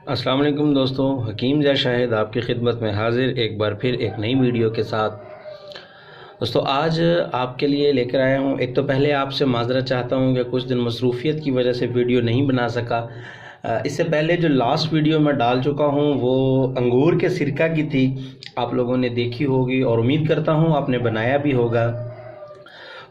अस्सलाम वालेकुम दोस्तों, हकीम ज़ा शाहिद आपकी खिदमत में हाज़िर एक बार फिर एक नई वीडियो के साथ। दोस्तों आज आपके लिए लेकर आया हूँ। एक तो पहले आपसे माज़रत चाहता हूँ कि कुछ दिन मसरूफ़ियत की वजह से वीडियो नहीं बना सका। इससे पहले जो लास्ट वीडियो मैं डाल चुका हूँ वो अंगूर के सिरका की थी, आप लोगों ने देखी होगी और उम्मीद करता हूँ आपने बनाया भी होगा।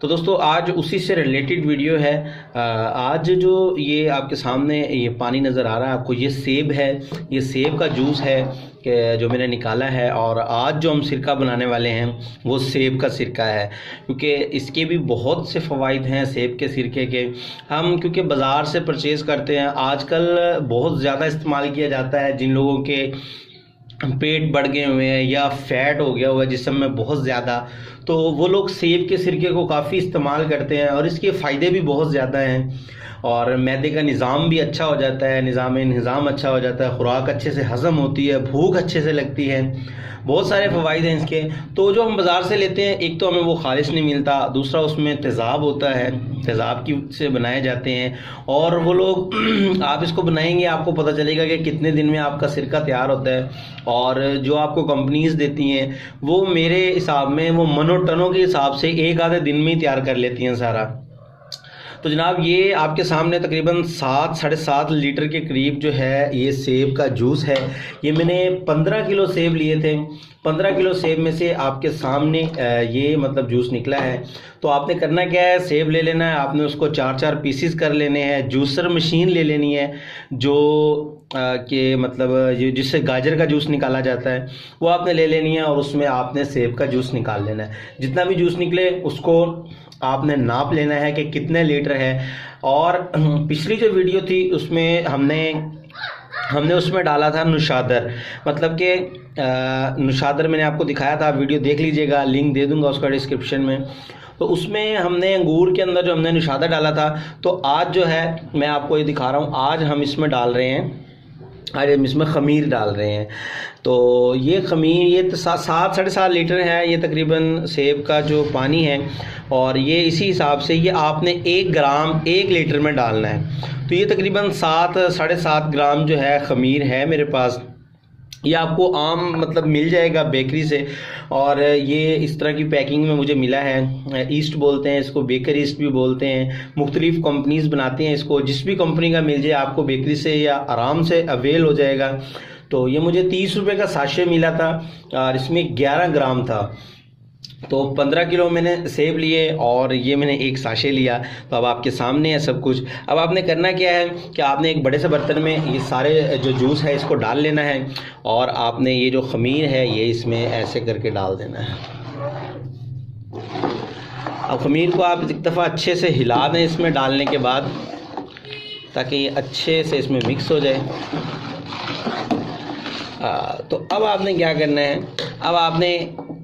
तो दोस्तों आज उसी से रिलेटेड वीडियो है। आज जो ये आपके सामने ये पानी नज़र आ रहा है आपको, ये सेब है, ये सेब का जूस है कि जो मैंने निकाला है। और आज जो हम सिरका बनाने वाले हैं वो सेब का सिरका है, क्योंकि इसके भी बहुत से फ़वाइद हैं सेब के सिरके के। हम क्योंकि बाज़ार से परचेज़ करते हैं, आजकल बहुत ज़्यादा इस्तेमाल किया जाता है। जिन लोगों के पेट बढ़ गए हुए हैं या फैट हो गया हुआ है जिस्म में बहुत ज़्यादा, तो वो लोग सेब के सिरके को काफ़ी इस्तेमाल करते हैं और इसके फ़ायदे भी बहुत ज़्यादा हैं। और मैदे का निज़ाम भी अच्छा हो जाता है, निज़ाम अच्छा हो जाता है, खुराक अच्छे से हज़म होती है, भूख अच्छे से लगती है, बहुत सारे फ़वाइद हैं इसके। तो जो हम बाज़ार से लेते हैं, एक तो हमें वो खालिश नहीं मिलता, दूसरा उसमें तेज़ाब होता है, तेज़ाब की से बनाए जाते हैं। और वो लोग आप इसको बनाएंगे आपको पता चलेगा कि कितने दिन में आपका सिरका तैयार होता है। और जो आपको कंपनीज़ देती हैं वो मेरे हिसाब में वो मनो टनों के हिसाब से एक आधे दिन में ही तैयार कर लेती हैं सारा। तो जनाब ये आपके सामने तकरीबन 7-7.5 लीटर के करीब जो है ये सेब का जूस है। ये मैंने 15 किलो सेब लिए थे। 15 किलो सेब में से आपके सामने ये मतलब जूस निकला है। तो आपने करना क्या है, सेब ले लेना है, आपने उसको 4-4 पीसीस कर लेने हैं। जूसर मशीन ले लेनी है जो कि मतलब ये जिससे गाजर का जूस निकाला जाता है, वो आपने ले लेनी है और उसमें आपने सेब का जूस निकाल लेना है। जितना भी जूस निकले उसको आपने नाप लेना है कि कितने लीटर है। और पिछली जो वीडियो थी उसमें हमने उसमें डाला था नुशादर, मतलब कि नुशादर मैंने आपको दिखाया था, वीडियो देख लीजिएगा, लिंक दे दूंगा उसका डिस्क्रिप्शन में। तो उसमें हमने अंगूर के अंदर जो हमने नुशादर डाला था, तो आज जो है मैं आपको ये दिखा रहा हूँ, आज हम इसमें डाल रहे हैं, आज हम इसमें ख़मीर डाल रहे हैं। तो ये ख़मीर ये 7-7.5 लीटर है ये तकरीबन सेब का जो पानी है। और ये इसी हिसाब से ये आपने 1 ग्राम 1 लीटर में डालना है। तो ये तकरीबन 7-7.5 ग्राम जो है ख़मीर है मेरे पास। ये आपको आम मतलब मिल जाएगा बेकरी से, और ये इस तरह की पैकिंग में मुझे मिला है। ईस्ट बोलते हैं इसको, बेकर ईस्ट भी बोलते हैं। मुख्तलिफ़ कंपनीज़ बनाती हैं इसको, जिस भी कंपनी का मिल जाए आपको बेकरी से या आराम से अवेल हो जाएगा। तो ये मुझे 30 रुपये का साशे मिला था और इसमें 11 ग्राम था। तो 15 किलो मैंने सेब लिए और ये मैंने एक साशे लिया। तो अब आपके सामने है सब कुछ। अब आपने करना क्या है कि आपने एक बड़े से बर्तन में ये सारे जो जूस है इसको डाल लेना है और आपने ये जो ख़मीर है ये इसमें ऐसे करके डाल देना है। अब ख़मीर को आप एक दफ़ा अच्छे से हिला दें इसमें डालने के बाद, ताकि ये अच्छे से इसमें मिक्स हो जाए। तो अब आपने क्या करना है, अब आपने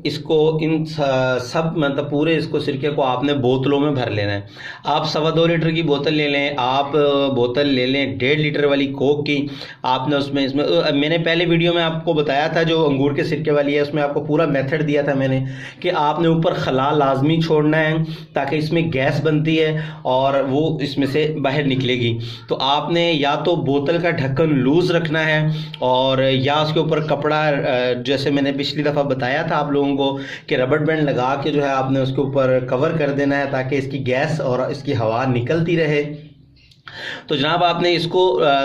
इसको इन सब मतलब पूरे इसको सिरके को आपने बोतलों में भर लेना है। आप 2.25 लीटर की बोतल ले लें, आप बोतल ले लें 1.5 लीटर वाली कोक की। आपने इसमें मैंने पहले वीडियो में आपको बताया था जो अंगूर के सिरके वाली है, उसमें आपको पूरा मेथड दिया था मैंने कि आपने ऊपर खला लाजमी छोड़ना है ताकि इसमें गैस बनती है और वो इसमें से बाहर निकलेगी। तो आपने या तो बोतल का ढक्कन लूज़ रखना है और या उसके ऊपर कपड़ा, जैसे मैंने पिछली दफ़ा बताया था आप लोगों को कि रबड़ बैंड लगा के जो है आपने उसके ऊपर कवर कर देना है ताकि इसकी गैस और इसकी हवा निकलती रहे। तो जनाब आपने इसको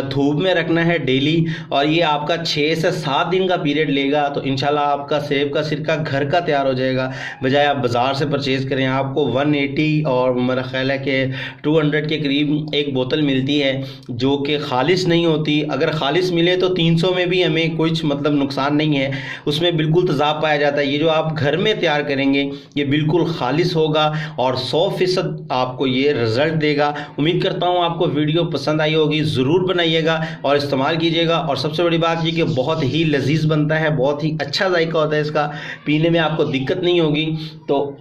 धूप में रखना है डेली, और ये आपका 6 से 7 दिन का पीरियड लेगा। तो इंशाल्लाह आपका सेब का सिरका घर का तैयार हो जाएगा, बजाय आप बाज़ार से परचेज़ करें। आपको 180 और मेरा ख्याल है कि 200 के करीब एक बोतल मिलती है जो कि खालिश नहीं होती। अगर खालिश मिले तो 300 में भी हमें कुछ मतलब नुकसान नहीं है, उसमें बिल्कुल तेज़ाब पाया जाता है। ये जो आप घर में तैयार करेंगे ये बिल्कुल खालिश होगा और 100% आपको ये रिज़ल्ट देगा। उम्मीद करता हूँ आपको वीडियो पसंद आई होगी, ज़रूर बनाइएगा और इस्तेमाल कीजिएगा। और सबसे बड़ी बात ये कि बहुत ही लजीज बनता है, बहुत ही अच्छा जायका होता है इसका, पीने में आपको दिक्कत नहीं होगी। तो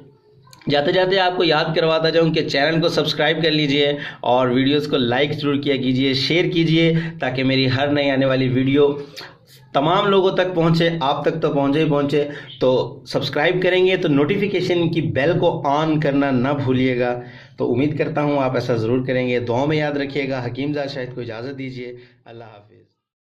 जाते जाते आपको याद करवाता जाऊँ कि चैनल को सब्सक्राइब कर लीजिए और वीडियोस को लाइक ज़रूर किया कीजिए, शेयर कीजिए, ताकि मेरी हर नई आने वाली वीडियो तमाम लोगों तक पहुंचे। आप तक तो पहुंचे ही पहुंचे। तो सब्सक्राइब करेंगे तो नोटिफिकेशन की बेल को ऑन करना ना भूलिएगा। तो उम्मीद करता हूं आप ऐसा ज़रूर करेंगे। दुआ में याद रखिएगा। हकीम ज़ा शाहिद को इजाज़त दीजिए। अल्लाह हाफिज़।